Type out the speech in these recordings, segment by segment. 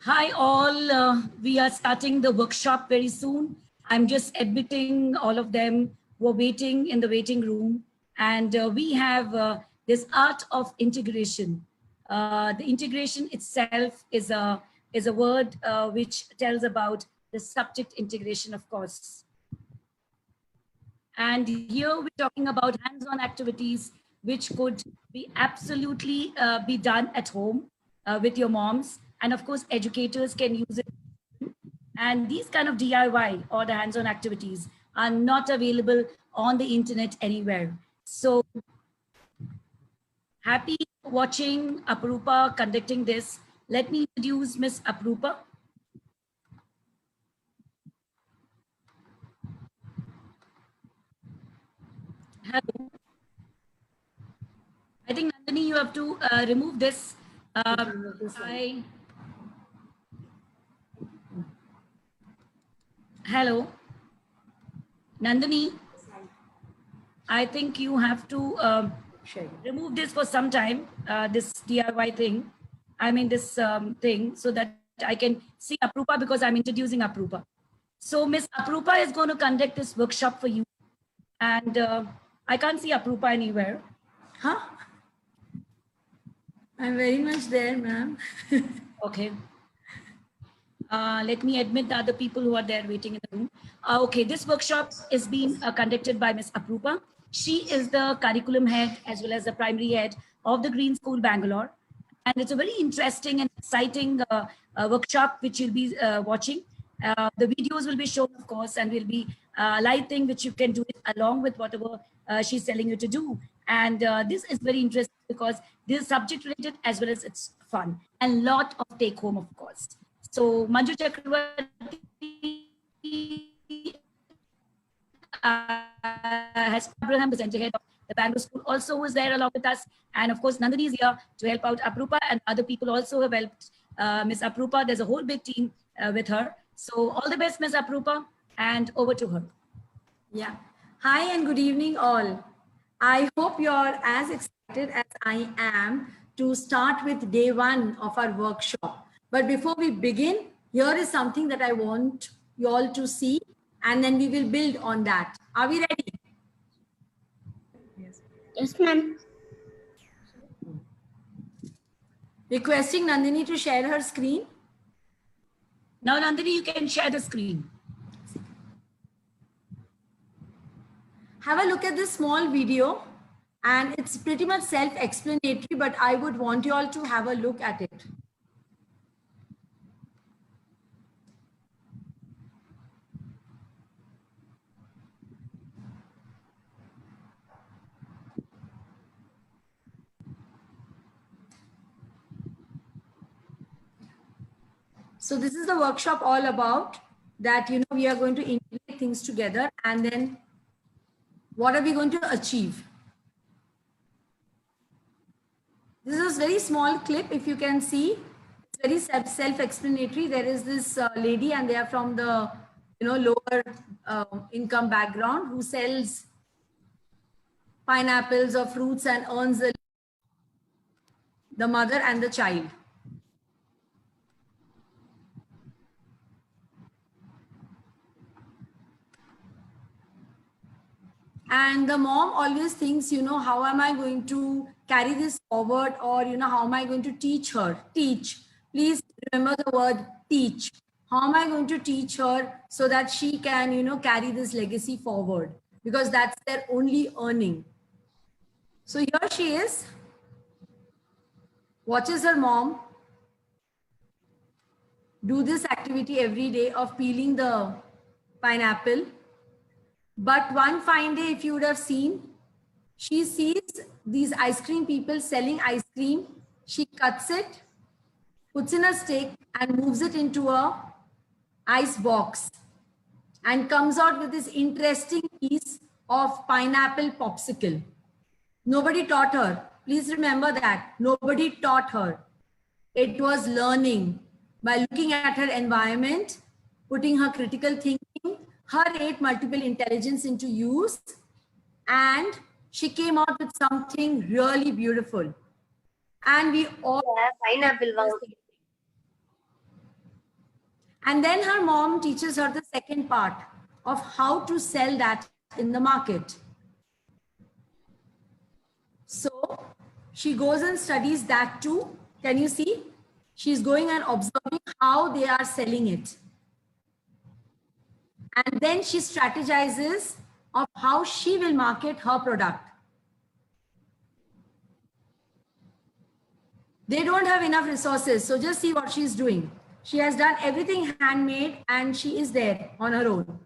Hi all, we are starting the workshop very soon. I'm just admitting all of them who are waiting in the waiting room. And we have this art of integration. The integration itself is a word which tells about the subject integration, of course. And here we're talking about hands-on activities which could be absolutely be done at home with your moms. And of course, educators can use it. And these kind of DIY or the hands-on activities are not available on the internet anywhere. So happy watching Aprupa conducting this. Let me introduce Miss Aprupa. Hello. I think Nandini, you have to remove this. I Hello, Nandini. I think you have to remove this for some time, this DIY thing. I mean, this thing, so that I can see Aprupa because I'm introducing Aprupa. So Miss Aprupa is going to conduct this workshop for you. And I can't see Aprupa anywhere. Huh? I'm very much there, ma'am. Okay. Let me admit the other people who are there waiting in the room. Okay, this workshop is being conducted by Ms. Aprupa. She is the curriculum head as well as the primary head of the Green School Bangalore. And it's a very interesting and exciting workshop which you'll be watching. The videos will be shown, of course, and will be a live thing which you can do it along with whatever she's telling you to do. And this is very interesting because this is subject related as well as it's fun and lot of take home, of course. So Manju Chakravarti has Abraham, the center head of the Bangalore School, also was there along with us. And of course, Nandini is here to help out Aprupa, and other people also have helped Miss Aprupa. There's a whole big team with her. So all the best, Miss Aprupa, and over to her. Yeah. Hi and good evening, all. I hope you're as excited as I am to start with day one of our workshop. But before we begin, here is something that I want you all to see, and then we will build on that. Are we ready? Yes, ma'am. Requesting Nandini to share her screen. Now, Nandini, you can share the screen. Have a look at this small video, and it's pretty much self-explanatory, but I would want you all to have a look at it. So this is the workshop all about that, we are going to integrate things together, and then what are we going to achieve? This is a very small clip. If you can see, it's very self-explanatory. There is this lady, and they are from the lower income background, who sells pineapples or fruits and earns the mother and the child. And the mom always thinks, how am I going to carry this forward, or, how am I going to teach her? Teach. Please remember the word teach. How am I going to teach her so that she can, carry this legacy forward? Because that's their only earning. So here she is, watches her mom do this activity every day of peeling the pineapple. But one fine day, if you would have seen, she sees these ice cream people selling ice cream. She cuts it, puts in a stick, and moves it into a ice box, and comes out with this interesting piece of pineapple popsicle. Nobody taught her. Please remember that. Nobody taught her. It was learning by looking at her environment, putting her critical thinking, her 8 multiple intelligence into use, and she came out with something really beautiful. And we all Yeah, pineapple. And then her mom teaches her the second part of how to sell that in the market. So she goes and studies that too. Can you see? She's going and observing how they are selling it. And then she strategizes of how she will market her product. They don't have enough resources. So just see what she's doing. She has done everything handmade and she is there on her own.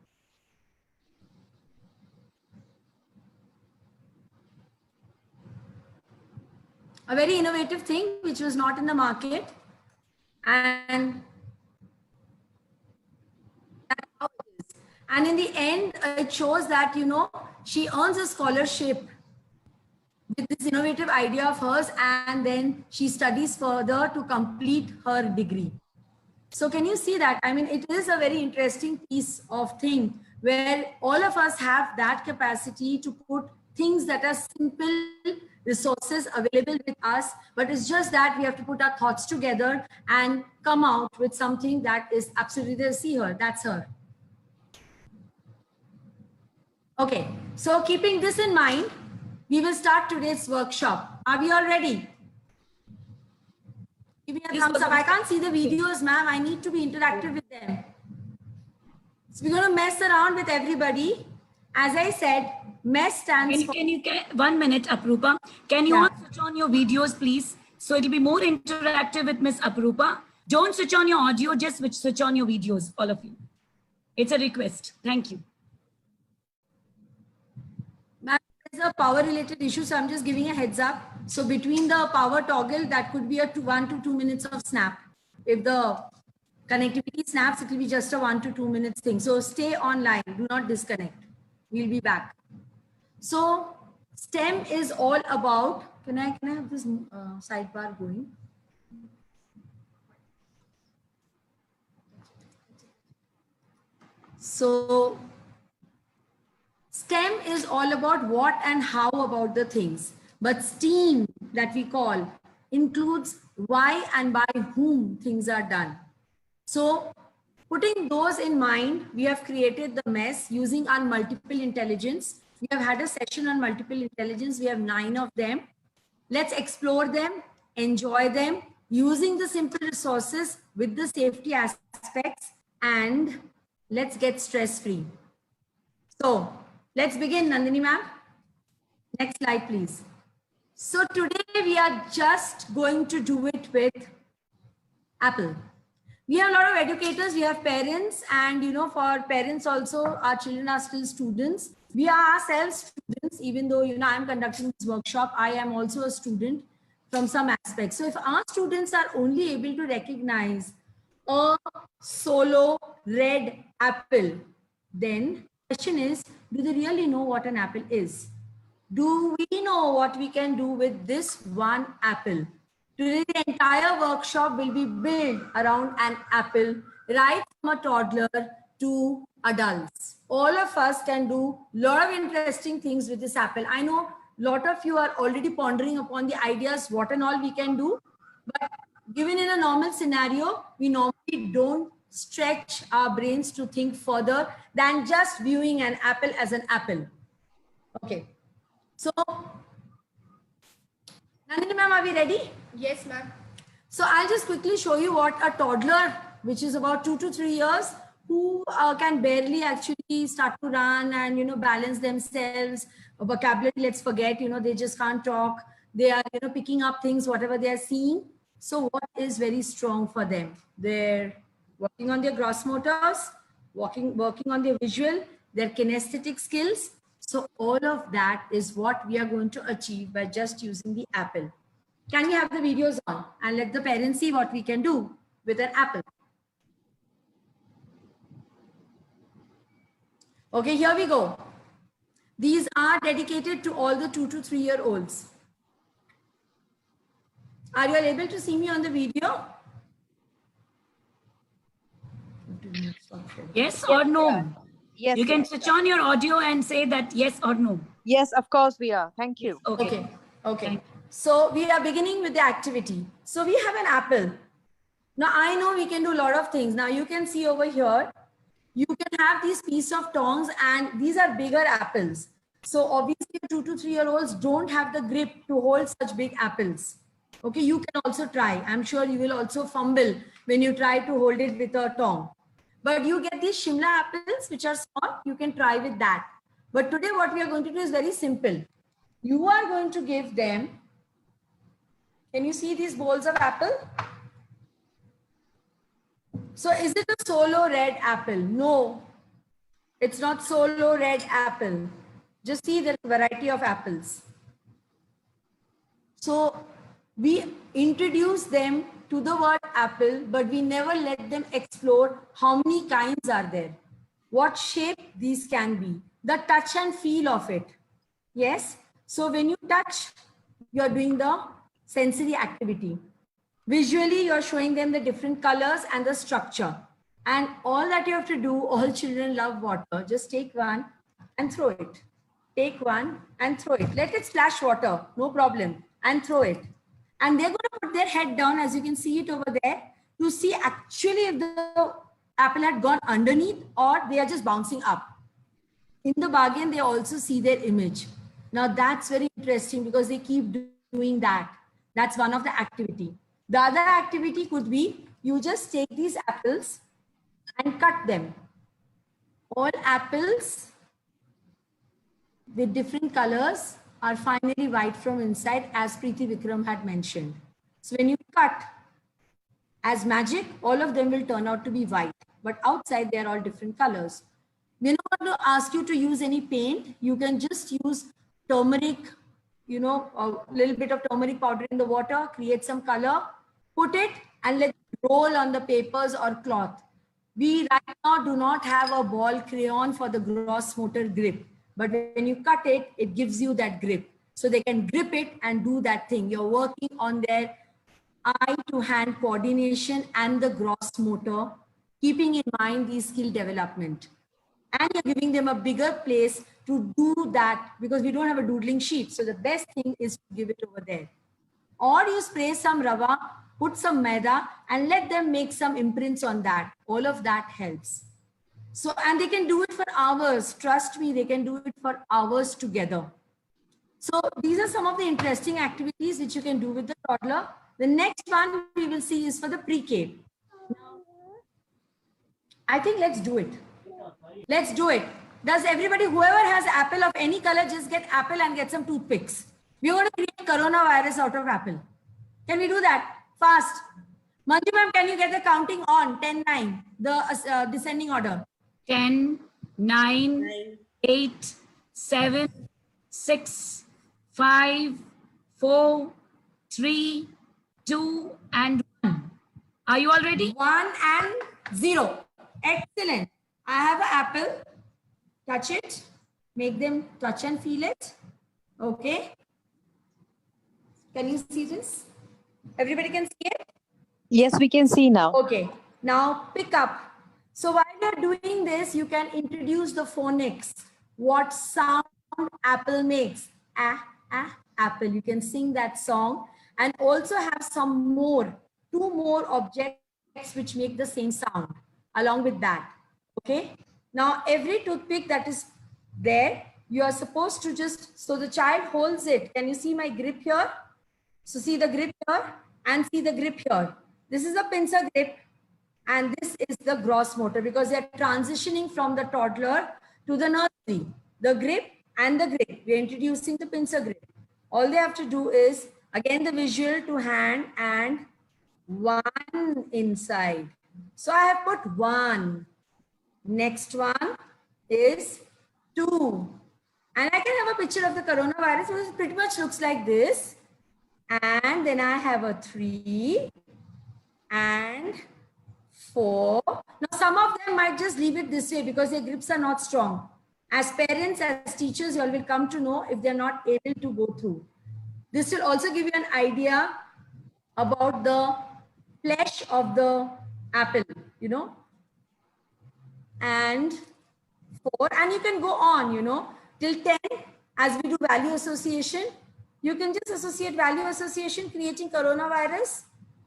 A very innovative thing which was not in the market. And that's how it is. And in the end, it shows that, you know, she earns a scholarship with this innovative idea of hers, and then she studies further to complete her degree. So can you see that? I mean, it is a very interesting piece of thing where all of us have that capacity to put things that are simple resources available with us, but it's just that we have to put our thoughts together and come out with something that is absolutely there. See her, that's her. Okay, so keeping this in mind, we will start today's workshop. Are we all ready? Give me a thumbs up. I can't see the videos, ma'am. I need to be interactive with them. So we're going to mess around with everybody. As I said, mess stands for... Can you 1 minute, Aprupa? Can you all switch on your videos, please? So it'll be more interactive with Miss Aprupa. Don't switch on your audio, just switch on your videos, all of you. It's a request. Thank you. Ma'am, there's a power related issue, so I'm just giving a heads up. So between the power toggle, that could be a 1 to 2 minutes of snap. If the connectivity snaps, it will be just a 1 to 2 minutes thing. So stay online, do not disconnect. We'll be back. So STEM is all about, can I have this sidebar going? So STEM is all about what and how about the things, but STEAM that we call includes why and by whom things are done. So putting those in mind, we have created the mess using our multiple intelligence. We have had a session on multiple intelligence. We have 9 of them. Let's explore them, enjoy them, using the simple resources with the safety aspects, and let's get stress-free. So let's begin, Nandini ma'am. Next slide, please. So today we are just going to do it with Apple. We have a lot of educators, we have parents, and you know, for parents also, our children are still students. We are ourselves students, even though, you know, I'm conducting this workshop, I am also a student from some aspects. So if our students are only able to recognize a solo red apple, then the question is, do they really know what an apple is? Do we know what we can do with this one apple? Today, the entire workshop will be built around an apple, right from a toddler to adults. All of us can do a lot of interesting things with this apple. I know a lot of you are already pondering upon the ideas, what and all we can do. But given in a normal scenario, we normally don't stretch our brains to think further than just viewing an apple as an apple. Okay. So, Nandini ma'am, are we ready? Yes, ma'am. So I'll just quickly show you what a toddler, which is about 2 to 3 years, who can barely actually start to run and, you know, balance themselves. Vocabulary, let's forget, you know, they just can't talk. They are, you know, picking up things, whatever they are seeing. So what is very strong for them? They're working on their gross motors, working on their visual, their kinesthetic skills. So all of that is what we are going to achieve by just using the apple. Can we have the videos on and let the parents see what we can do with an apple? Okay, here we go. These are dedicated to all the 2 to 3 year olds. Are you all able to see me on the video? Yes or no? Yes. You can switch on your audio and say that yes or no. Yes, of course we are. Thank you. Okay. So we are beginning with the activity. So we have an apple. Now I know we can do a lot of things. Now you can see over here, you can have these piece of tongs, and these are bigger apples. So obviously 2 to 3 year olds don't have the grip to hold such big apples. Okay, you can also try. I'm sure you will also fumble when you try to hold it with a tong. But you get these Shimla apples, which are small. You can try with that. But today what we are going to do is very simple. You are going to give them, can you see these bowls of apple? So is it a solo red apple? No, it's not solo red apple. Just see the variety of apples. So we introduce them to the word apple, but we never let them explore how many kinds are there, what shape these can be, the touch and feel of it. Yes. So when you touch, you're doing the sensory activity. Visually, you're showing them the different colors and the structure. And all that you have to do, all children love water. Just take one and throw it. Take one and throw it. Let it splash water, no problem, and throw it. And they're going to put their head down, as you can see it over there, to see actually if the apple had gone underneath or they are just bouncing up. In the bargain, they also see their image. Now that's very interesting because they keep doing that. That's one of the activity. The other activity could be you just take these apples and cut them. All apples with different colors are finally white from inside, as Preeti Vikram had mentioned. So when you cut, as magic, all of them will turn out to be white, but outside they are all different colors. We're not going to ask you to use any paint. You can just use turmeric, a little bit of turmeric powder in the water, create some color, put it and let it roll on the papers or cloth. We right now do not have a ball crayon for the gross motor grip, but when you cut it, it gives you that grip. So they can grip it and do that thing. You're working on their eye to hand coordination and the gross motor, keeping in mind the skill development. And you're giving them a bigger place to do that because we don't have a doodling sheet. So the best thing is to give it over there. Or you spray some rava, put some maida and let them make some imprints on that. All of that helps. So, and they can do it for hours. Trust me, they can do it for hours together. So these are some of the interesting activities which you can do with the toddler. The next one we will see is for the pre-K. I think let's do it. Let's do it. Does everybody, whoever has apple of any color, just get apple and get some toothpicks. We're going to create coronavirus out of apple. Can we do that? Fast. Manju ma'am, can you get the counting on? 10, 9, the descending order. 10, 9, 8, 7, 6, 5, 4, 3, 2, and 1. Are you all ready? 1 and 0. Excellent. I have an apple. Touch it. Make them touch and feel it. Okay. Can you see this? Everybody can see it? Yes, we can see now. Okay. Now pick up. So while you're doing this, you can introduce the phonics. What sound apple makes? Ah, ah, apple. You can sing that song and also have some more, 2 more objects which make the same sound along with that. Okay. Now every toothpick that is there, you are supposed to just, so the child holds it. Can you see my grip here? So see the grip here and see the grip here. This is a pincer grip and this is the gross motor because they are transitioning from the toddler to the nursery. The grip and the grip. We are introducing the pincer grip. All they have to do is, again, the visual to hand and 1 inside. So I have put 1. Next one is 2. And I can have a picture of the coronavirus, which pretty much looks like this. And then I have a 3 and 4. Now, some of them might just leave it this way because their grips are not strong. As parents, as teachers, you all will come to know if they're not able to go through. This will also give you an idea about the flesh of the apple, and 4. And you can go on, till 10 as we do value association. You can just associate value association, creating coronavirus,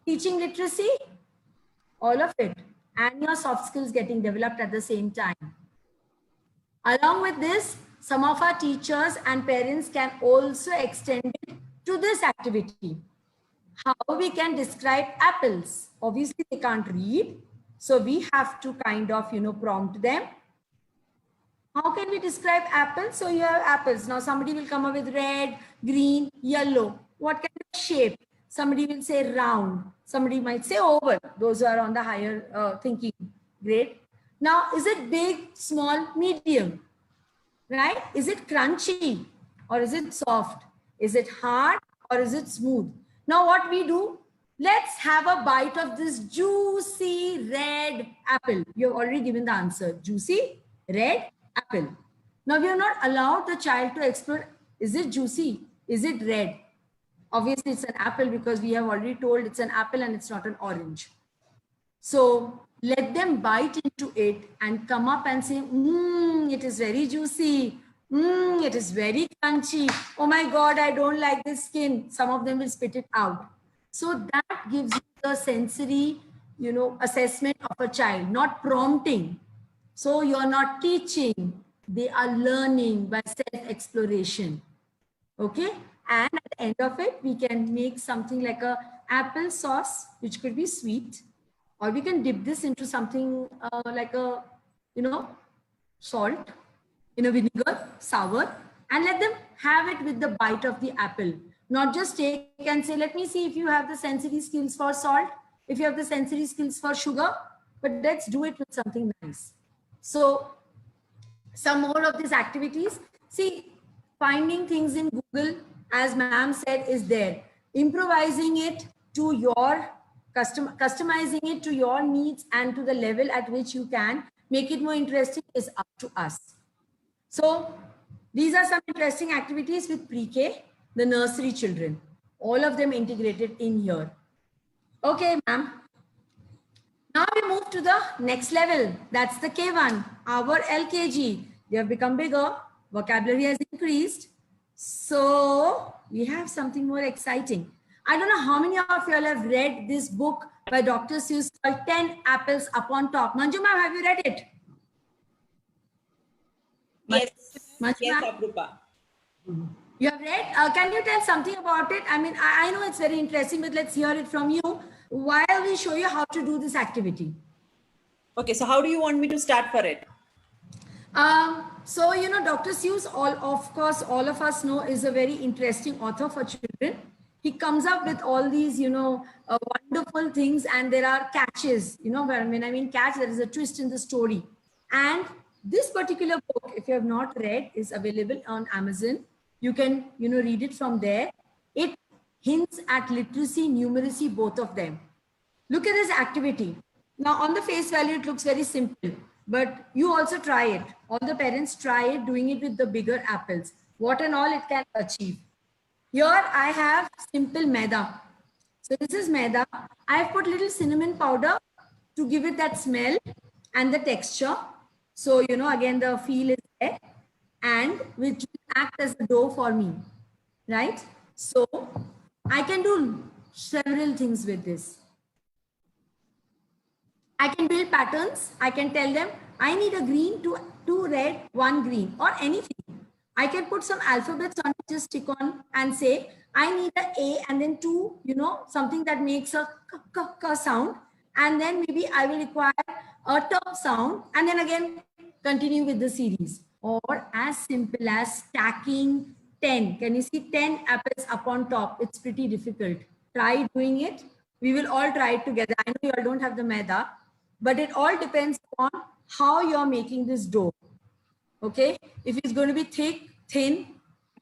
teaching literacy, all of it, and your soft skills getting developed at the same time. Along with this, some of our teachers and parents can also extend it to this activity. How we can describe apples. Obviously, they can't read. So we have to kind of, prompt them. How can we describe apples? So you have apples. Now somebody will come up with red, green, yellow. What kind of shape? Somebody will say round. Somebody might say oval. Those are on the higher thinking grade. Now, is it big, small, medium? Right? Is it crunchy or is it soft? Is it hard or is it smooth? Now what we do, let's have a bite of this juicy red apple. You have already given the answer, juicy red apple. Now we are not allowed the child to explore, is it juicy? Is it red? Obviously it's an apple because we have already told it's an apple and it's not an orange. So let them bite into it and come up and say, it is very juicy. It is very crunchy. Oh my God, I don't like this skin. Some of them will spit it out. So that gives you the sensory, assessment of a child, not prompting. So you're not teaching. They are learning by self-exploration. Okay. And at the end of it, we can make something like a apple sauce, which could be sweet. Or we can dip this into something like a, salt in a vinegar, sour, and let them have it with the bite of the apple. Not just take and say, let me see if you have the sensory skills for salt, if you have the sensory skills for sugar, but let's do it with something nice. So some more of these activities. See, finding things in Google, as ma'am said, is there. Improvising it to your customizing it to your needs and to the level at which you can make it more interesting is up to us. So these are some interesting activities with pre-K, the nursery children, all of them integrated in here. Okay, ma'am. Now we move to the next level. That's the K1, our LKG. They have become bigger, vocabulary has increased. So we have something more exciting. I don't know how many of you all have read this book by Dr. Seuss called 10 Apples Upon Top. Manju ma'am, have you read it? Yes, Manju yes, ma'am? Aprupa. You have read? Can you tell something about it? I mean, I know it's very interesting, but let's hear it from you while we show you how to do this activity. Okay, so how do you want me to start for it? So, Dr. Seuss, of course, all of us know is a very interesting author for children. He comes up with all these, wonderful things, and there are catches, when I mean catch, there is a twist in the story. And this particular book, if you have not read, is available on Amazon. You can, read it from there. It hints at literacy, numeracy, both of them. Look at this activity. Now, on the face value, it looks very simple, but you also try it. All the parents try it, doing it with the bigger apples. What and all it can achieve. Here I have simple maida. So this is maida. I have put little cinnamon powder to give it that smell and the texture. So, again, the feel is there, and which will act as a dough for me, right? So I can do several things with this. I can build patterns. I can tell them, I need a green, two red, one green, or anything. I can put some alphabets on it, just stick on and say, I need an A and then two, something that makes a k sound. And then maybe I will require a t sound. And then again, continue with the series. Or as simple as stacking 10. Can you see 10 apples up on top? It's pretty difficult. Try doing it. We will all try it together. I know you all don't have the maida, but it all depends on how you're making this dough. Okay, if it's going to be thick, thin,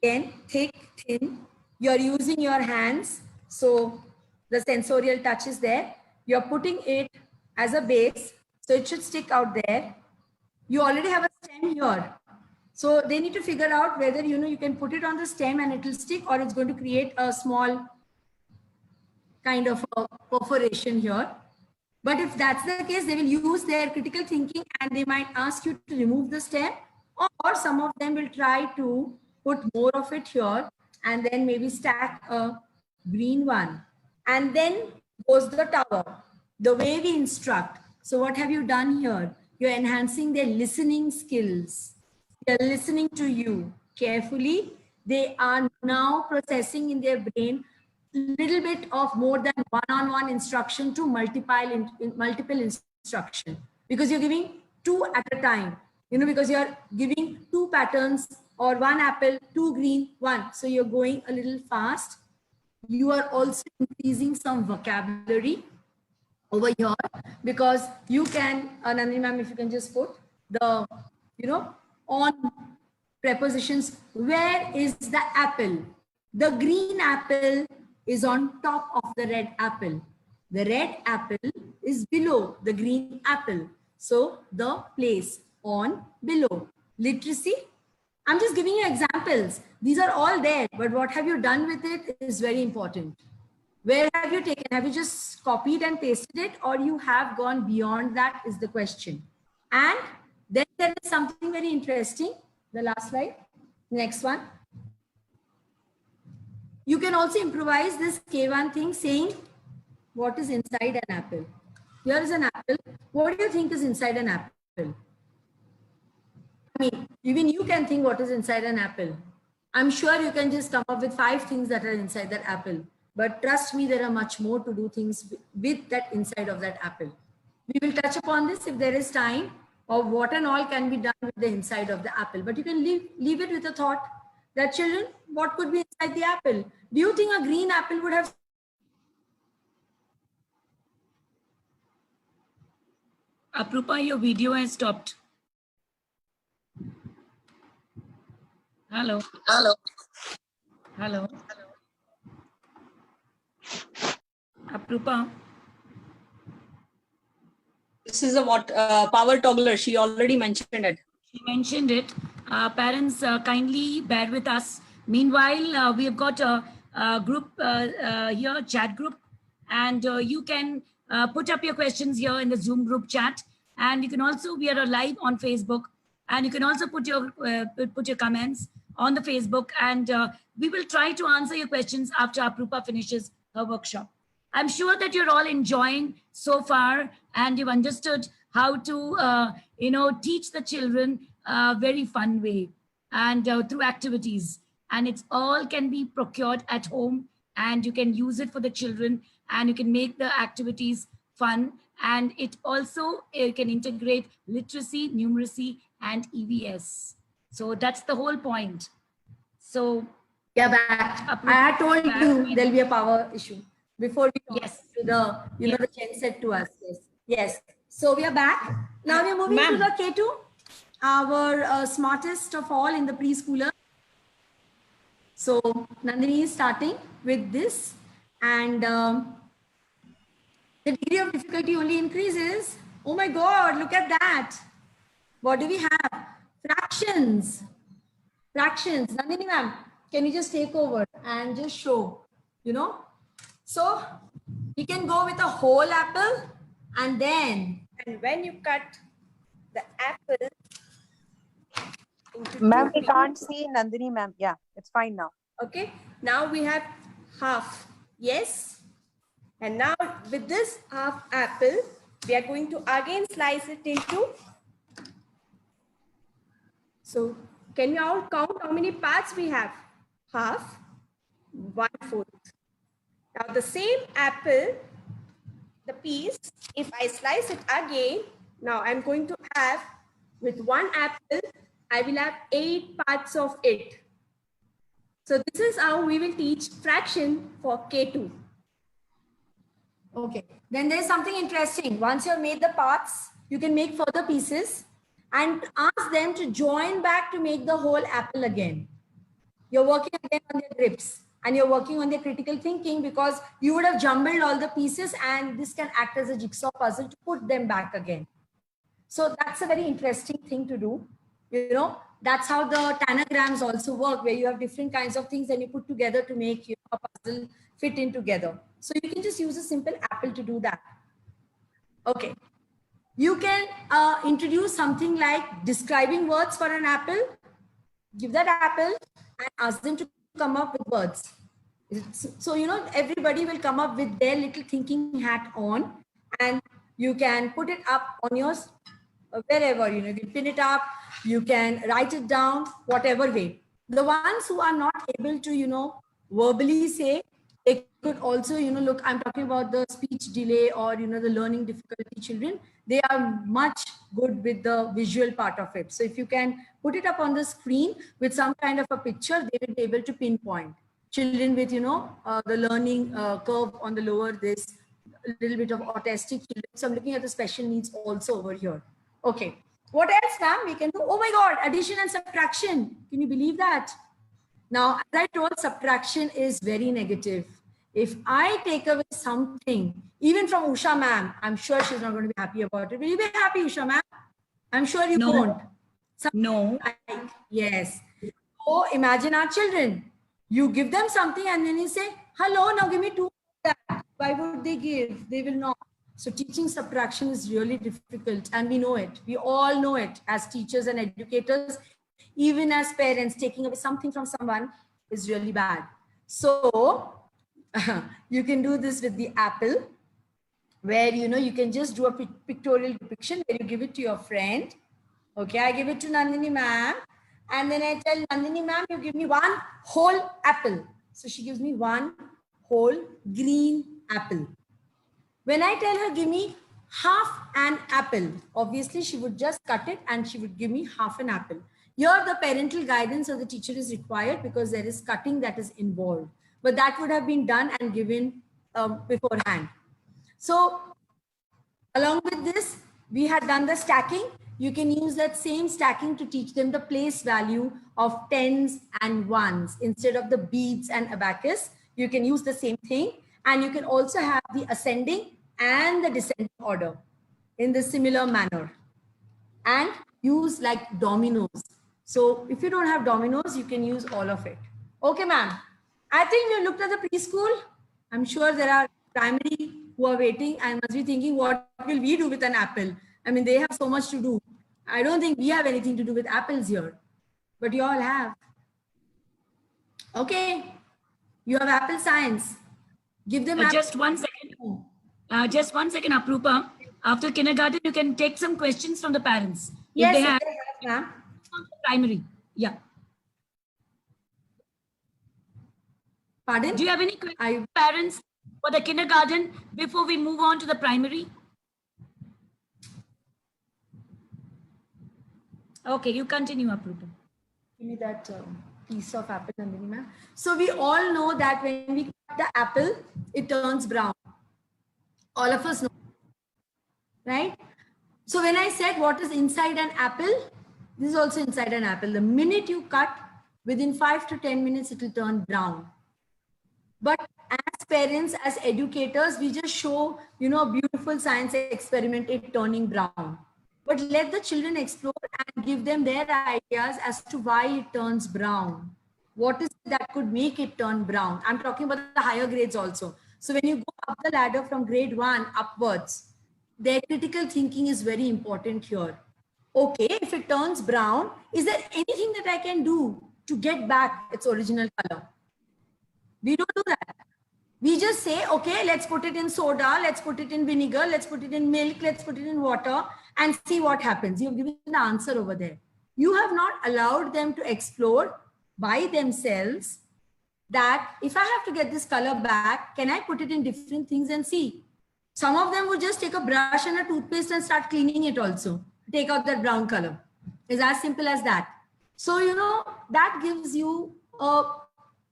again, thick, thin, you're using your hands. So the sensorial touch is there. You're putting it as a base. So it should stick out there. You already have a stem here. So they need to figure out whether, you can put it on the stem and it will stick, or it's going to create a small kind of a perforation here. But if that's the case, they will use their critical thinking and they might ask you to remove the stem, or some of them will try to put more of it here and then maybe stack a green one. And then goes the tower. the way we instruct. So what have you done here? You're enhancing their listening skills. They're listening to you carefully. They are now processing in their brain little bit of more than one-on-one instruction to multiple instruction, because you're giving two at a time, because you're giving two patterns, or one apple, two green, one. So you're going a little fast. You are also increasing some vocabulary over here, because you can, Nandini ma'am, if you can just put the, on prepositions. Where is the apple? The green apple is on top of the red apple. The red apple is below the green apple. So the place on, below. Literacy. I'm just giving you examples. These are all there, but what have you done with it is very important. Where have you taken? Have you just copied and pasted it, or you have gone beyond that is the question. And then there is something very interesting. The last slide, next one. You can also improvise this K1 thing, saying what is inside an apple. Here is an apple. What do you think is inside an apple? I mean, even you can think what is inside an apple. I'm sure you can just come up with 5 things that are inside that apple. But trust me, there are much more to do things with that inside of that apple. We will touch upon this if there is time, of what and all can be done with the inside of the apple. But you can leave it with a thought that, children, what could be inside the apple? Do you think a green apple would have? Aprupa, your video has stopped. Hello. Hello. Hello. Aprupa. This is a power toggler. She already mentioned it. She mentioned it. Parents, kindly bear with us. Meanwhile, we have got a group here, chat group, and you can put up your questions here in the Zoom group chat. And you can also, we are live on Facebook, and you can also put your comments on the Facebook, and we will try to answer your questions after Aprupa finishes her workshop. I'm sure that you're all enjoying so far, and you've understood how to, teach the children a very fun way, and through activities. And it's all can be procured at home, and you can use it for the children, and you can make the activities fun. And it also can integrate literacy, numeracy, and EVS. So that's the whole point. So yeah, back. I had told you there'll be a power issue before we yes to the the Chen said to us. Yes. So we are back. Now we are moving to the K2, our smartest of all in the preschooler. So Nandini is starting with this, and the degree of difficulty only increases. Oh my God, look at that. What do we have? Fractions. Fractions. Nandini ma'am, can you just take over and just show, So you can go with a whole apple, and when you cut the apple. Ma'am, we can't see Nandini ma'am. Yeah, it's fine now. Okay. Now we have half. Yes. And now with this half apple, we are going to again slice it into. So can you all count how many parts we have? Half, 1/4. Now the same apple, the piece, if I slice it again, now I'm going to have, with one apple, I will have 8 parts of it. So this is how we will teach fraction for K2. Okay, then there's something interesting. Once you've made the parts, you can make further pieces and ask them to join back to make the whole apple again. You're working again on their grips, and you're working on their critical thinking, because you would have jumbled all the pieces, and this can act as a jigsaw puzzle to put them back again. So that's a very interesting thing to do. That's how the tanagrams also work, where you have different kinds of things and you put together to make a puzzle fit in together. So you can just use a simple apple to do that. Okay. You can introduce something like describing words for an apple. Give that apple and ask them to come up with words. So, everybody will come up with their little thinking hat on, and you can put it up on your wherever, you know, you can pin it up, you can write it down, whatever way. The ones who are not able to, you know, verbally say, they could also, you know, look, I'm talking about the speech delay or, you know, the learning difficulty children. They are much good with the visual part of it. So if you can put it up on the screen with some kind of a picture, they will be able to pinpoint. Children with, you know, the learning curve on the lower, this a little bit of autistic children. So I'm looking at the special needs also over here. Okay. What else, ma'am? We can do, oh my God, addition and subtraction. Can you believe that? Now, as I told, subtraction is very negative. If I take away something, even from Usha ma'am, I'm sure she's not going to be happy about it. Will you be happy, Usha ma'am? I'm sure you No. won't. No. Like, yes. So imagine our children. You give them something and then you say, hello, now give me two of that. Why would they give? They will not. So teaching subtraction is really difficult, and we know it. We all know it as teachers and educators. Even as parents, taking away something from someone is really bad. So you can do this with the apple, where, you know, you can just do a pictorial depiction where you give it to your friend. Okay, I give it to Nandini ma'am, and then I tell Nandini ma'am, you give me one whole apple. So she gives me one whole green apple. When I tell her, give me half an apple, obviously she would just cut it and she would give me half an apple. Here, the parental guidance of the teacher is required because there is cutting that is involved. But that would have been done and given beforehand. So along with this, we had done the stacking. You can use that same stacking to teach them the place value of tens and ones. Instead of the beads and abacus, you can use the same thing. And you can also have the ascending and the descending order in the similar manner. And use like dominoes. So if you don't have dominoes, you can use all of it. Okay, ma'am. I think we looked at the preschool. I'm sure there are primary who are waiting and must be thinking, what will we do with an apple? I mean, they have so much to do. I don't think we have anything to do with apples here, but you all have. Okay. You have apple science. Give them Just 1 second. Just 1 second, Aprupa. After kindergarten, you can take some questions from the parents. Yes, if they have, ma'am. primary. Yeah. Pardon? Do you have any questions, parents, for the kindergarten before we move on to the primary? Okay, you continue, Aprupa. Give me that piece of apple, Nandini ma'am. So we all know that when we cut the apple, it turns brown. All of us know, right? So when I said what is inside an apple, this is also inside an apple. The minute you cut, within 5 to 10 minutes, it will turn brown. But as parents, as educators, we just show, you know, a beautiful science experiment, it turning brown. But let the children explore and give them their ideas as to why it turns brown. What is it that could make it turn brown? I'm talking about the higher grades also. So when you go up the ladder from grade 1 upwards, their critical thinking is very important here. Okay, if it turns brown, is there anything that I can do to get back its original color? We don't do that. We just say, okay, let's put it in soda, let's put it in vinegar, let's put it in milk, let's put it in water and see what happens. You've given the answer over there. You have not allowed them to explore by themselves that if I have to get this color back, can I put it in different things and see? Some of them would just take a brush and a toothpaste and start cleaning it also. Take out that brown color. It's as simple as that. So, you know, that gives you a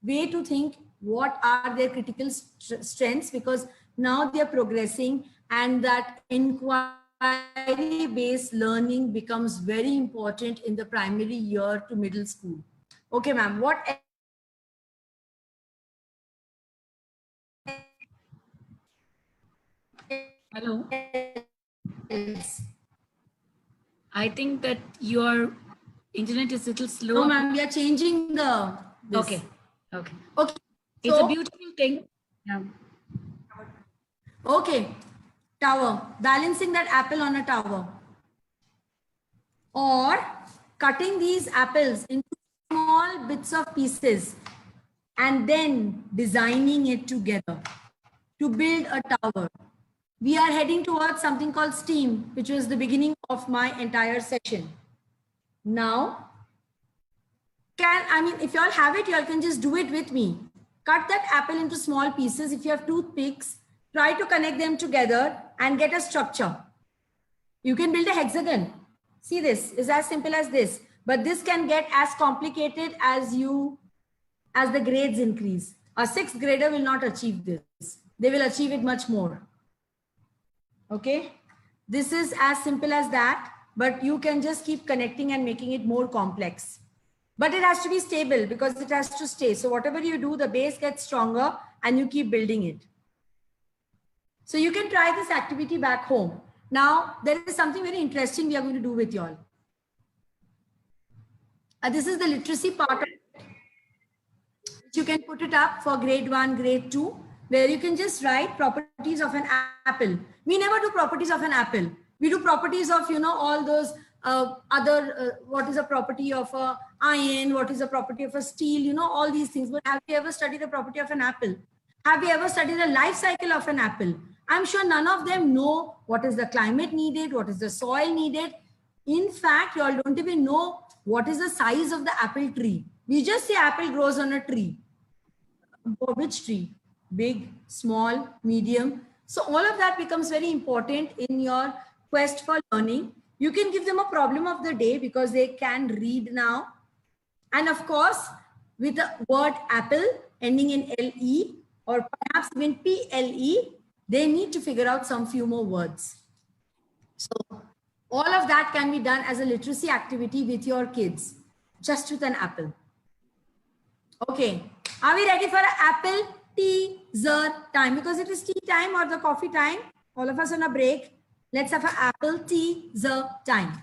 way to think what are their critical strengths, because now they are progressing and that inquiry-based learning becomes very important in the primary year to middle school. Okay, ma'am. What Hello. else? I think that your internet is a little slow. No, ma'am. We are changing the. This. Okay. Okay. Okay. It's So, a beautiful thing. Yeah. okay. Tower. Balancing that apple on a tower. Or cutting these apples into small bits of pieces and then designing it together to build a tower. we are heading towards something called STEAM, which was the beginning of my entire session. Now, if you all have it, you all can just do it with me. Cut that apple into small pieces. If you have toothpicks, try to connect them together and get a structure. You can build a hexagon. See, this is as simple as this, but this can get as complicated as the grades increase. A sixth grader will not achieve this. They will achieve it much more. Okay. This is as simple as that, but you can just keep connecting and making it more complex. But it has to be stable because it has to stay. So whatever you do, the base gets stronger and you keep building it. So you can try this activity back home. Now, there is something very interesting we are going to do with you all. This is the literacy part of it. You can put it up for grade 1, grade 2, where you can just write properties of an apple. We never do properties of an apple. We do properties of, all those what is a property of a iron, what is a property of a steel, all these things. But have you ever studied the property of an apple? Have you ever studied the life cycle of an apple? I'm sure none of them know what is the climate needed, what is the soil needed. In fact, you all don't even know what is the size of the apple tree. We just say apple grows on a tree. Which tree? Big, small, medium. So all of that becomes very important in your quest for learning. You can give them a problem of the day because they can read now. And of course, with the word apple ending in LE or perhaps even PLE, they need to figure out some few more words. So all of that can be done as a literacy activity with your kids, just with an apple. Okay, are we ready for an apple teaser time? Because it is tea time or the coffee time. All of us on a break. Let's have an apple teaser time.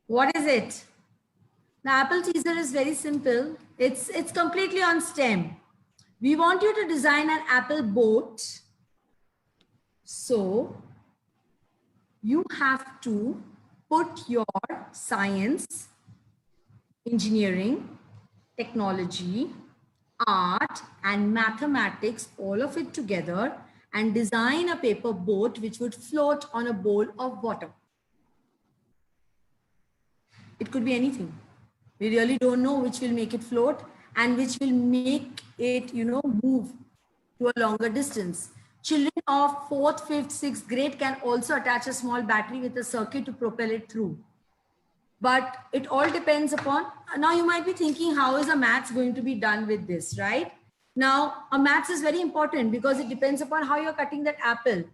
What is it? The apple teaser is very simple. It's completely on STEM. We want you to design an apple boat. So you have to put your science, engineering, technology, art, and mathematics, all of it together, and design a paper boat which would float on a bowl of water. It could be anything. We really don't know which will make it float and which will make it, move to a longer distance. Children of 4th, 5th, 6th grade can also attach a small battery with a circuit to propel it through. But it all depends upon, now you might be thinking, how is a maths going to be done with this, right? Now, a maths is very important because it depends upon how you're cutting that apple.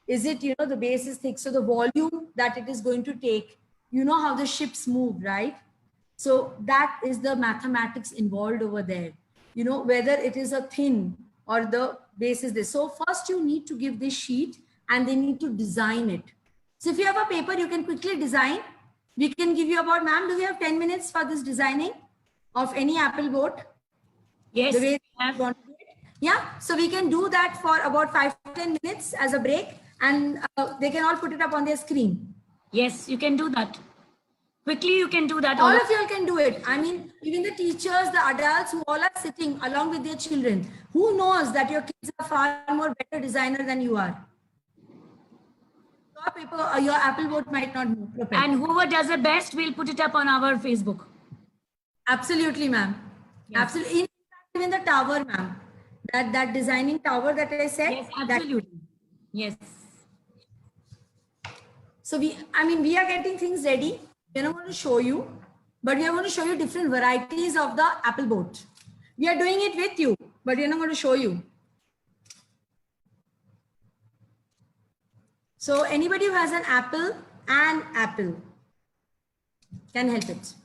Is it, the base is thick, so the volume that it is going to take, how the ships move, right? So that is the mathematics involved over there. Whether it is a thin or the base is this. So first you need to give this sheet and they need to design it. So if you have a paper, you can quickly design. We can give you about, ma'am, do we have 10 minutes for this designing of any apple boat? Yes. The way you want to do it. Yeah. So we can do that for about 5 to 10 minutes as a break and they can all put it up on their screen. Yes, you can do that. Quickly, you can do that. All of you all can do it. I mean, even the teachers, the adults who all are sitting along with their children, who knows that your kids are far more better designer than you are. Your paper, your apple boat might not move. And whoever does it best, we'll put it up on our Facebook. Absolutely, ma'am. Yes. Absolutely. In fact, even the tower, ma'am. That designing tower that I said. Yes, absolutely. Yes. So we are getting things ready. We're not going to show you, but we are going to show you different varieties of the apple boat. We are doing it with you, but we're not going to show you. So anybody who has an apple can help it.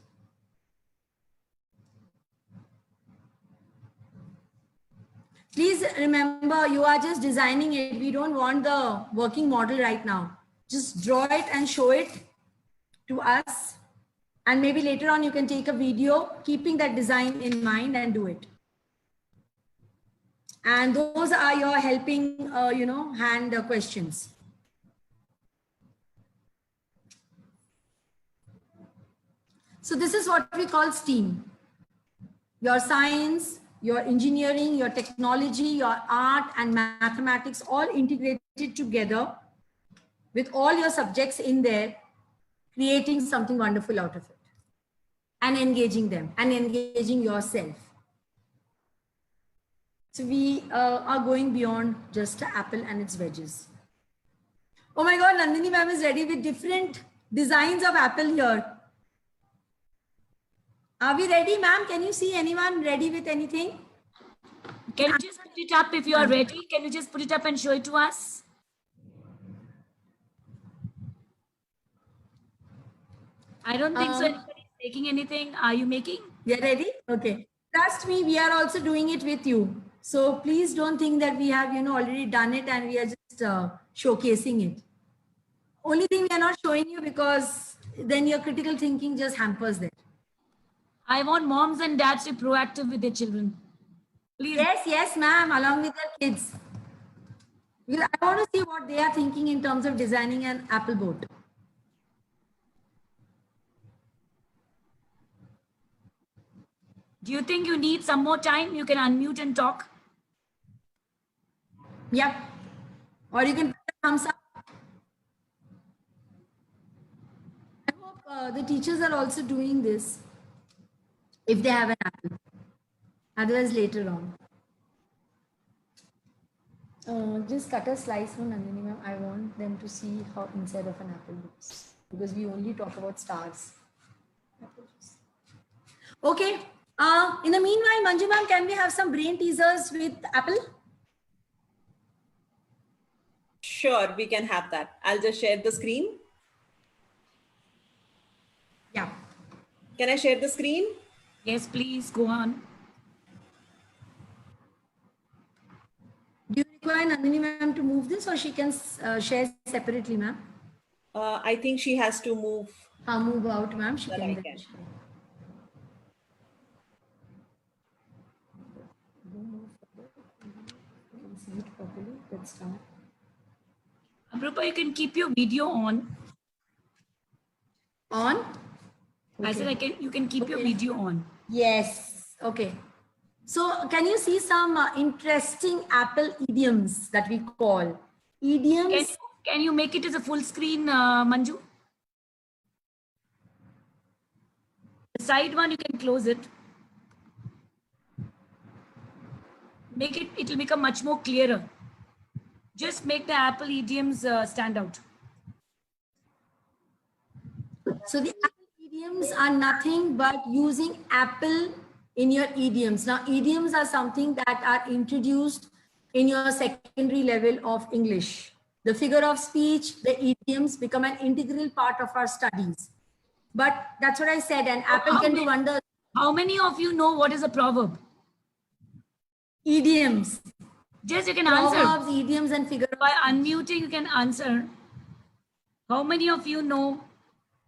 Please remember, you are just designing it. We don't want the working model right now. Just draw it and show it to us. And maybe later on you can take a video keeping that design in mind and do it. And those are your helping, hand questions. So this is what we call STEAM. Your science, your engineering, your technology, your art and mathematics all integrated together with all your subjects in there, creating something wonderful out of it and engaging them and engaging yourself. So we are going beyond just an apple and its wedges. Oh my God, Nandini ma'am is ready with different designs of apple here. Are we ready, ma'am? Can you see anyone ready with anything? Can you just put it up if you are ready? Can you just put it up and show it to us? I don't think so. Anybody is making anything. Are you making? You're ready? Okay. Trust me, we are also doing it with you. So please don't think that we have, already done it and we are just showcasing it. Only thing we are not showing you because then your critical thinking just hampers that. I want moms and dads to be proactive with their children. Please. Yes, ma'am, along with their kids. Because I want to see what they are thinking in terms of designing an apple boat. Do you think you need some more time? You can unmute and talk. Yep. Or you can put a thumbs up. I hope the teachers are also doing this if they have an apple. Otherwise, later on. Just cut a slice from Nandini ma'am. I want them to see how inside of an apple looks. Because we only talk about stars. Okay. In the meanwhile, Manju ma'am, can we have some brain teasers with apple? Sure, we can have that. I'll just share the screen. Yeah. Can I share the screen? Yes, please go on. Do you require Nandini ma'am to move this or she can share separately, ma'am? I think she has to move. Move out, ma'am. She That can I then can. share. See it properly. Let's start. Aprupa, you can keep your video on. On? I said you can keep your video on. Yes. Okay. So can you see some interesting apple idioms that we call? Idioms. Can you make it as a full screen, Manju? The side one, you can close it. It'll become much more clearer. Just make the apple idioms stand out. So the apple idioms are nothing but using apple in your idioms. Now, idioms are something that are introduced in your secondary level of English. The figure of speech, the idioms become an integral part of our studies. But that's what I said, an apple can do wonders. How many of you know what is a proverb? Idioms. Just you can Proverbs, answer. idioms, and figure of By unmuting, you can answer. How many of you know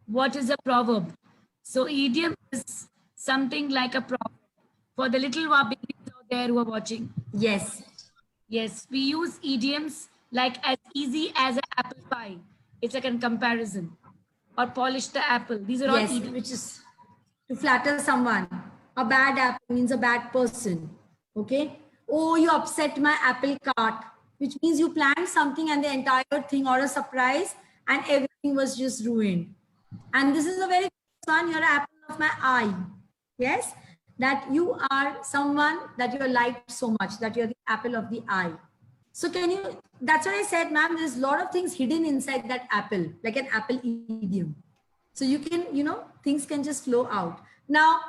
what is a proverb? So idiom is something like a proverb. For the little babies out there who are watching. Yes. Yes, we use idioms like as easy as an apple pie. It's like a comparison. Or polish the apple. These are all idioms. Which is to flatter someone. A bad apple means a bad person. Okay. Oh, you upset my apple cart, which means you planned something and the entire thing or a surprise and everything was just ruined. And this is a very good one. You're an apple of my eye. Yes. That you are someone that you liked so much, that you're the apple of the eye. So that's what I said, ma'am, there's a lot of things hidden inside that apple, like an apple idiom. So you can, things can just flow out. Now,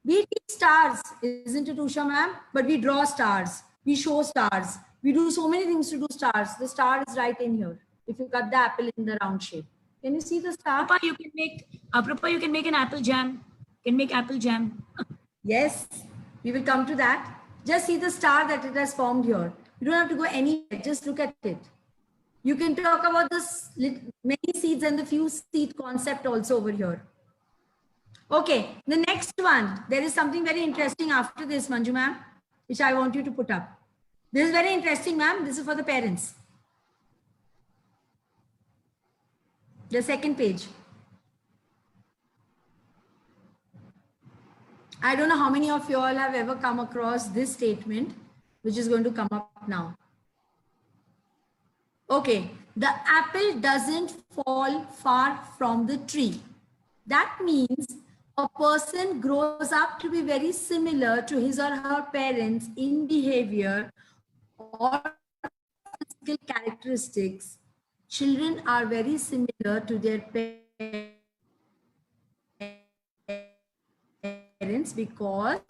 we teach stars, isn't it, Usha, ma'am? But we draw stars, we show stars, we do so many things to do stars. The star is right in here. If you cut the apple in the round shape, can you see the star? Aprupa, you can make an apple jam. You can make apple jam. Yes, we will come to that. Just see the star that it has formed here. You don't have to go anywhere. Just look at it. You can talk about this many seeds and the few seed concept also over here. Okay, the next one. There is something very interesting after this, Manju ma'am, which I want you to put up. This is very interesting, ma'am. This is for the parents. The second page. I don't know how many of you all have ever come across this statement, which is going to come up now. Okay, The apple doesn't fall far from the tree. That means a person grows up to be very similar to his or her parents in behavior or physical characteristics. Children are very similar to their parents because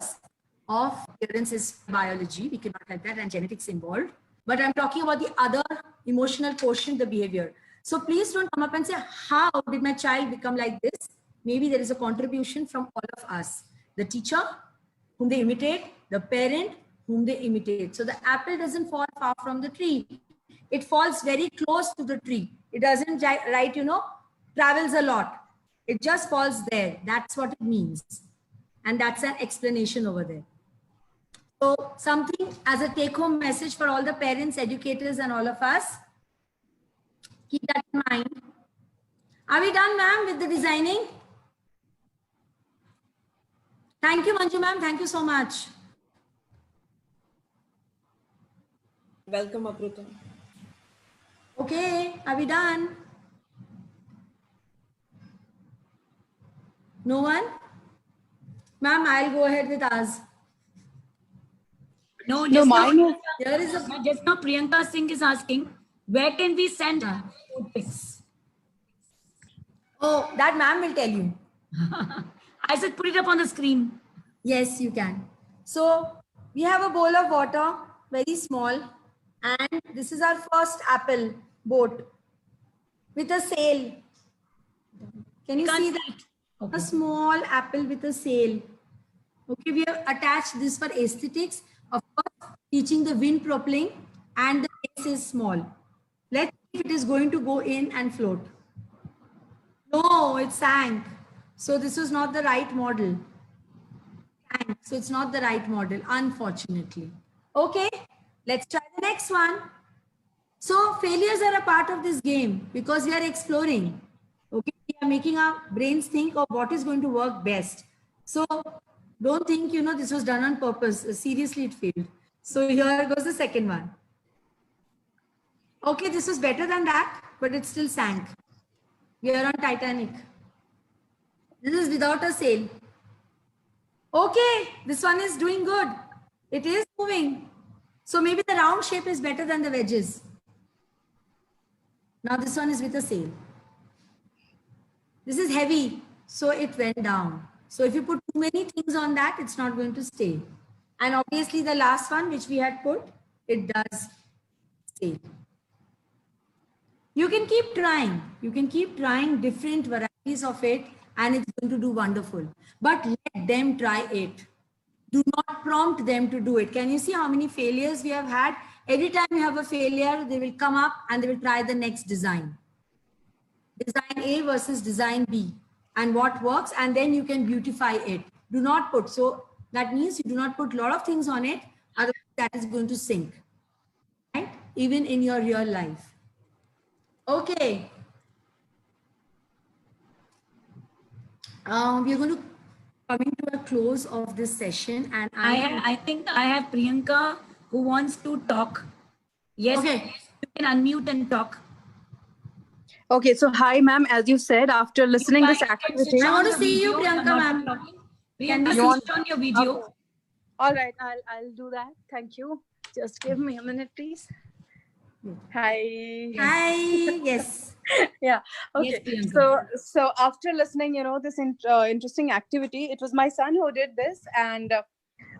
of appearance is biology. We cannot help that, and genetics involved. But I'm talking about the other emotional quotient, the behavior. So please don't come up and say, how did my child become like this? Maybe there is a contribution from all of us. The teacher, whom they imitate, the parent, whom they imitate. So the apple doesn't fall far from the tree. It falls very close to the tree. It doesn't, right, travels a lot. It just falls there. That's what it means. And that's an explanation over there. So something as a take-home message for all the parents, educators, and all of us. Keep that in mind. Are we done, ma'am, with the designing? Thank you, Manju, ma'am. Thank you so much. Welcome, Apruta. Okay, are we done? No one? Ma'am, I'll go ahead with us. No, just now, There is a just now Priyanka Singh is asking, where can we send food pics? Oh, that ma'am will tell you. I said put it up on the screen. Yes, you can. So we have a bowl of water, very small. And this is our first apple boat with a sail. Can you see that? Okay. A small apple with a sail. Okay, we have attached this for aesthetics. Of course, teaching the wind propelling, and the base is small. Let's see if it is going to go in and float. No, it sank. So this was not the right model. So it's not the right model, unfortunately. Okay, let's try the next one. So failures are a part of this game because we are exploring. Okay, we are making our brains think of what is going to work best. So don't think, this was done on purpose. Seriously, it failed. So here goes the second one. Okay, this was better than that, but it still sank. We are on Titanic. This is without a sail. Okay, this one is doing good. It is moving. So maybe the round shape is better than the wedges. Now this one is with a sail. This is heavy, so it went down. So if you put too many things on that, it's not going to stay. And obviously the last one which we had put, it does stay. You can keep trying. You can keep trying different varieties of it and it's going to do wonderful. But let them try it. Do not prompt them to do it. Can you see how many failures we have had? Every time you have a failure, they will come up and they will try the next design. Design A versus design B. And what works, and then you can beautify it. Do not put. So that means you do not put a lot of things on it. Otherwise that is going to sink. Right? Even in your real life. Okay. We're going to coming to a close of this session, and I think I have Priyanka who wants to talk. Yes, okay. You can unmute and talk. Okay, so hi, ma'am. As you said, after listening this activity, I want to see you, Priyanka, ma'am. Priyanka, switch on your video. Okay. All right, I'll do that. Thank you. Just give me a minute, please. Hi. Hi. Yes. Yeah. Okay. Yes, so after listening, this interesting activity, it was my son who did this, and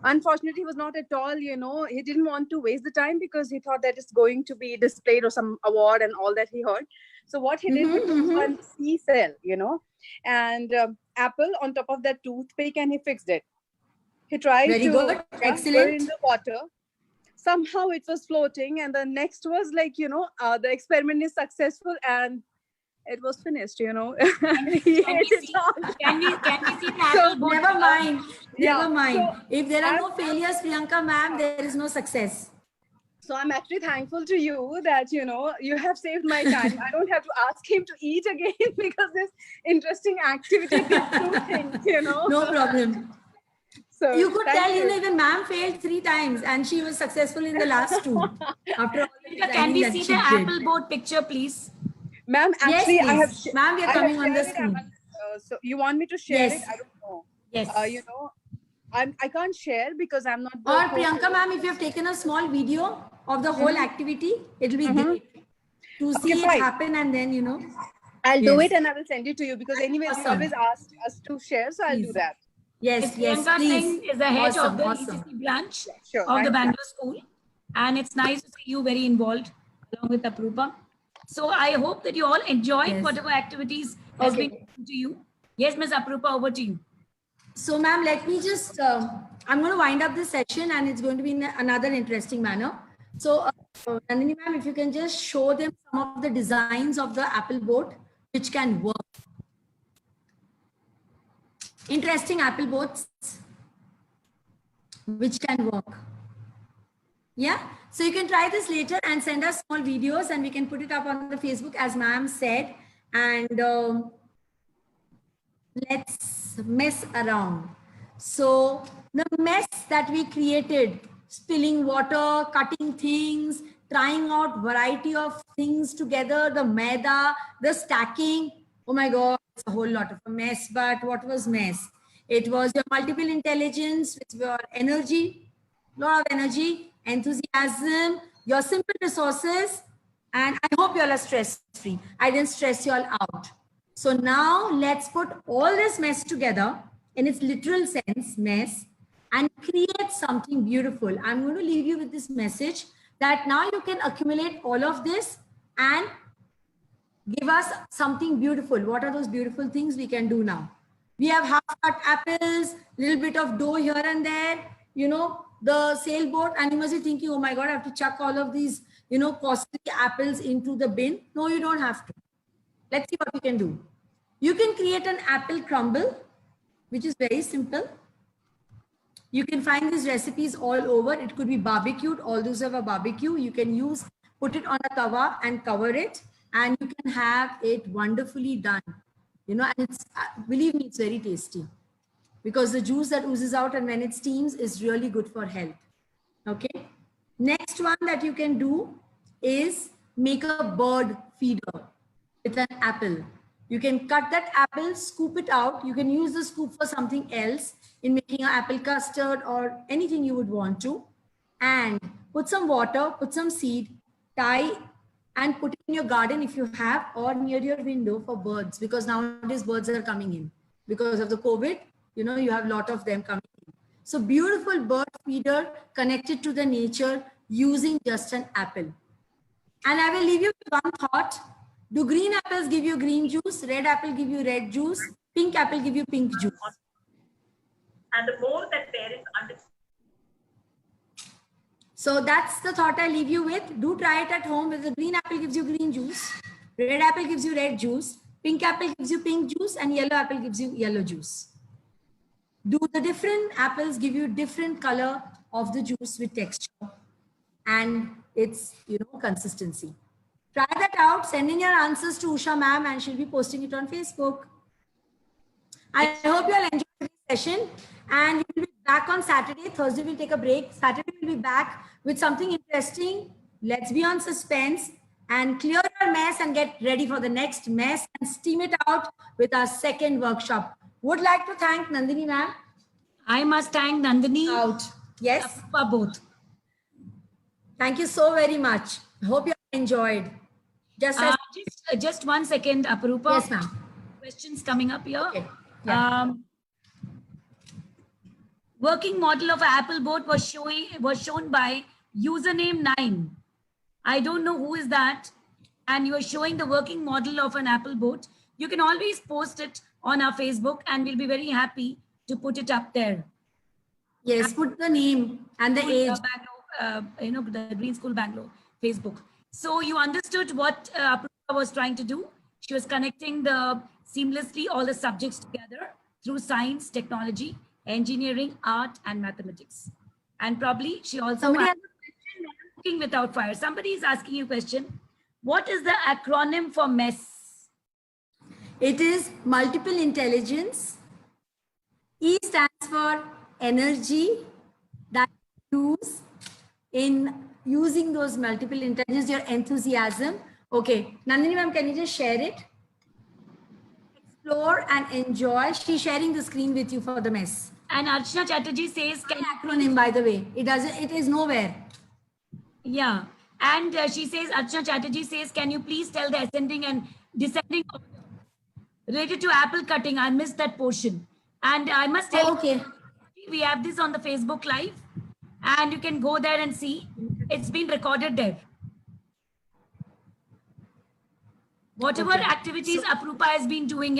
unfortunately, he was not at all. He didn't want to waste the time because he thought that it's going to be displayed or some award and all that he heard. So what he did was one sea cell, and apple on top of that toothpick, and he fixed it. He tried Very to good. Excellent. in the water. Somehow it was floating, and the next was like, the experiment is successful and it was finished, He ate it all. Can we see the apple boat? Never mind. Yeah, Never mind. so if there are no failures, Priyanka ma'am, there is no success. So I'm actually thankful to you that, you have saved my time. I don't have to ask him to eat again because this interesting activity did two things, No problem. So You could thank tell, even ma'am failed 3 times and she was successful in the last 2. After all the Can designing we that see she the did. apple boat picture, please? Ma'am, Yes, actually, please. Ma'am, we are I have coming on the shared it. screen. So you want me to share Yes. it? I don't know. Yes. You know, I can't share because I'm not the Or Priyanka ma'am, if you have taken a small video of the whole activity, it will be great to see it fine. happen, and then, I'll do Yes. it and I will send it to you because anyways, you Awesome. always asked us to share, so I'll do Please. that. Yes, yes, Priyanka please. Singh is the head of Awesome, the awesome. ECC branch Sure, of the thank you. Bangalore school. And it's nice to see you very involved along with Aprupa. So I hope that you all enjoyed Yes. whatever activities has Okay. been given to you. Yes, Ms. Aprupa, over to you. So, ma'am, let me just, I'm going to wind up this session and it's going to be in another interesting manner. So, Nandini ma'am, if you can just show them some of the designs of the apple boat, which can work. Interesting apple boats, which can work. Yeah. So you can try this later and send us small videos and we can put it up on the Facebook as ma'am said. And let's mess around. So the mess that we created, spilling water, cutting things, trying out variety of things together, the maida, the stacking. Oh my God, it's a whole lot of a mess. But what was mess? It was your multiple intelligence with your energy, lot of energy, enthusiasm, your simple resources, and I hope you all are stress-free. I didn't stress you all out. So now let's put all this mess together in its literal sense, mess, and create something beautiful. I'm going to leave you with this message that now you can accumulate all of this and give us something beautiful. What are those beautiful things we can do now? We have half-cut apples, little bit of dough here and there, the sailboat, and you must be thinking, oh my God, I have to chuck all of these, costly apples into the bin. No, you don't have to. Let's see what you can do. You can create an apple crumble, which is very simple. You can find these recipes all over. It could be barbecued. All those have a barbecue. You can put it on a tawa and cover it, and you can have it wonderfully done. And it's, believe me, it's very tasty because the juice that oozes out and when it steams is really good for health. Okay. Next one that you can do is make a bird feeder with an apple. You can cut that apple, scoop it out. You can use the scoop for something else in making an apple custard or anything you would want to. And put some water, put some seed, tie and put it in your garden if you have, or near your window for birds, because nowadays birds are coming in because of the COVID. You have a lot of them coming in. So beautiful bird feeder connected to the nature using just an apple. And I will leave you with one thought. Do green apples give you green juice? Red apple give you red juice? Pink apple give you pink juice? And the more that parents understand. So that's the thought I leave you with. Do try it at home. With the green apple gives you green juice. Red apple gives you red juice. Pink apple gives you pink juice. And yellow apple gives you yellow juice. Do the different apples give you different color of the juice with texture and its consistency. Try that out. Send in your answers to Usha ma'am and she'll be posting it on Facebook. I hope you all enjoyed this session and we will be back on Saturday. Thursday we'll take a break. Saturday we'll be back with something interesting. Let's be on suspense and clear your mess and get ready for the next mess and steam it out with our second workshop. Would like to thank Nandini ma'am. I must thank Nandini. Out. Yes. Aprupa both. Thank you so very much. I hope you enjoyed. Just 1 second, Aprupa. Yes, ma'am. Questions coming up here. Okay. Yeah. Working model of Apple boat was shown by username 9. I don't know who is that. And you are showing the working model of an Apple boat. You can always post it on our Facebook and we'll be very happy to put it up there. Yes, put the name and the age. Bangalore, the Green School Bangalore Facebook. So you understood what Aprupa was trying to do. She was connecting seamlessly all the subjects together through science, technology, engineering, art, and mathematics. And probably she also has cooking without fire. Somebody is asking you a question. What is the acronym for MESS? It is multiple intelligence. E stands for energy that you use in using those multiple intelligence, your enthusiasm. Okay, Nandini ma'am, can you just share it? Explore and enjoy. She's sharing the screen with you for the mess. And Archana Chatterjee says, can you Acronym, by the way, it is nowhere. Yeah. And she says, Archana Chatterjee says, can you please tell the ascending and descending order related to apple cutting? I missed that portion. And I must tell Okay. you, we have this on the Facebook Live, and you can go there and see. It's been recorded there. Whatever Okay. activities Aprupa has been doing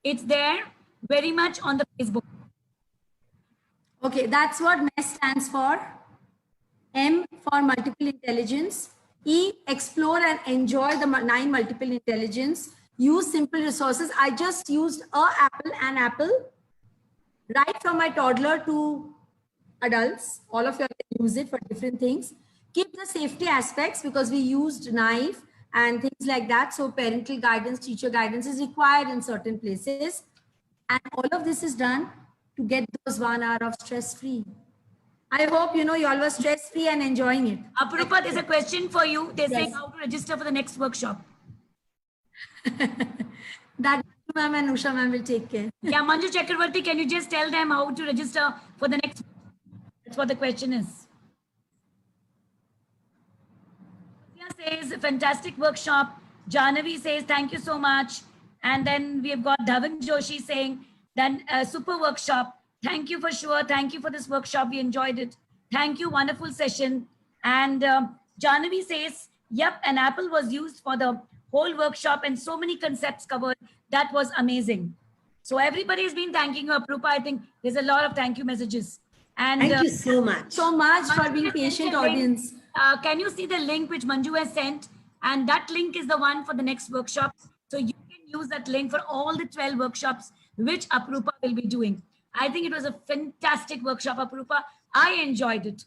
it's there very much on the Facebook. Okay, that's what MESS stands for. M for multiple intelligence. E, explore and enjoy the 9 multiple intelligence. Use simple resources. I just used an apple, right from my toddler to adults. All of you can use it for different things. Keep the safety aspects because we used knife and things like that. So parental guidance, teacher guidance is required in certain places. And all of this is done to get those 1 hour of stress-free. I hope you all were stress-free and enjoying it. Aprupa, there's a question for you. They're saying Yes. how to register for the next workshop. That ma'am and Usha ma'am will take care. Yeah, Manju Chakravarti, can you just tell them how to register for the next? That's what the question is. Says fantastic workshop. Janavi says thank you so much. And then we have got Dhavan Joshi saying then super workshop. Thank you for sure. Thank you for this workshop. We enjoyed it. Thank you. Wonderful session. And Janavi says, yep, an apple was used for the whole workshop and so many concepts covered. That was amazing. So everybody has been thanking you, Aprupa. I think there's a lot of thank you messages. And Thank you so much. So much for being patient, audience. Can you see the link which Manju has sent? And that link is the one for the next workshop. So you can use that link for all the 12 workshops which Aprupa will be doing. I think it was a fantastic workshop, Aprupa. I enjoyed it.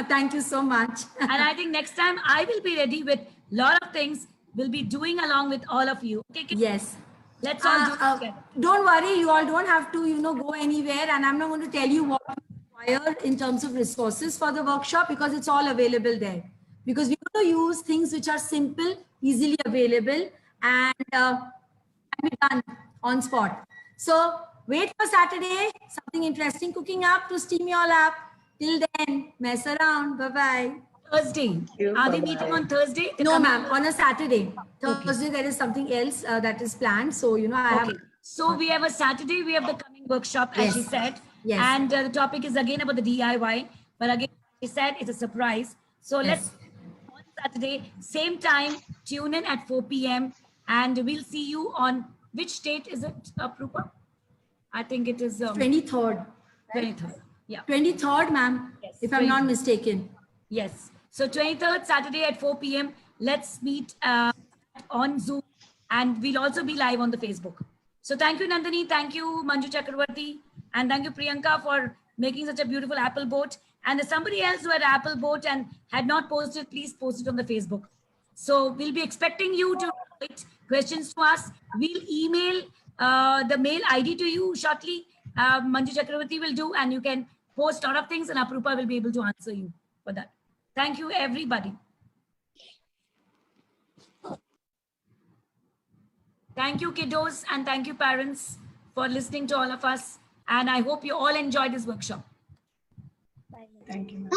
Thank you so much. And I think next time I will be ready with a lot of things we'll be doing along with all of you. Okay? Yes. Let's all do it together. Don't worry, you all don't have to, go anywhere. And I'm not going to tell you what you require in terms of resources for the workshop because it's all available there. Because we're going to use things which are simple, easily available, and can be done on spot. So wait for Saturday, something interesting cooking up to steam you all up. Till then, mess around. Bye-bye. Thursday. Are we meeting on Thursday? No, ma'am, on a Saturday. Thursday, there is something else that is planned. So, I have. So we have a Saturday, we have the coming workshop, as she said. Yes. And the topic is again about the DIY. But again, she said it's a surprise. So let's, on Saturday, same time, tune in at 4 p.m. And we'll see you on, which date is it, Aprupa? I think it is 23rd. 23rd. Yeah. 23rd, ma'am, Yes, if I'm not 23rd. mistaken. Yes. So 23rd Saturday at 4 p.m. Let's meet on Zoom, and we'll also be live on the Facebook. So thank you, Nandini. Thank you, Manju Chakravarti. And thank you, Priyanka, for making such a beautiful apple boat. And there's somebody else who had apple boat and had not posted, please post it on the Facebook. So we'll be expecting you to write questions to us. We'll email the mail ID to you shortly. Manju Chakravarti will do, and you can post a lot of things, and Aprupa will be able to answer you for that. Thank you, everybody. Thank you, kiddos, and thank you, parents, for listening to all of us. And I hope you all enjoyed this workshop. Thank you.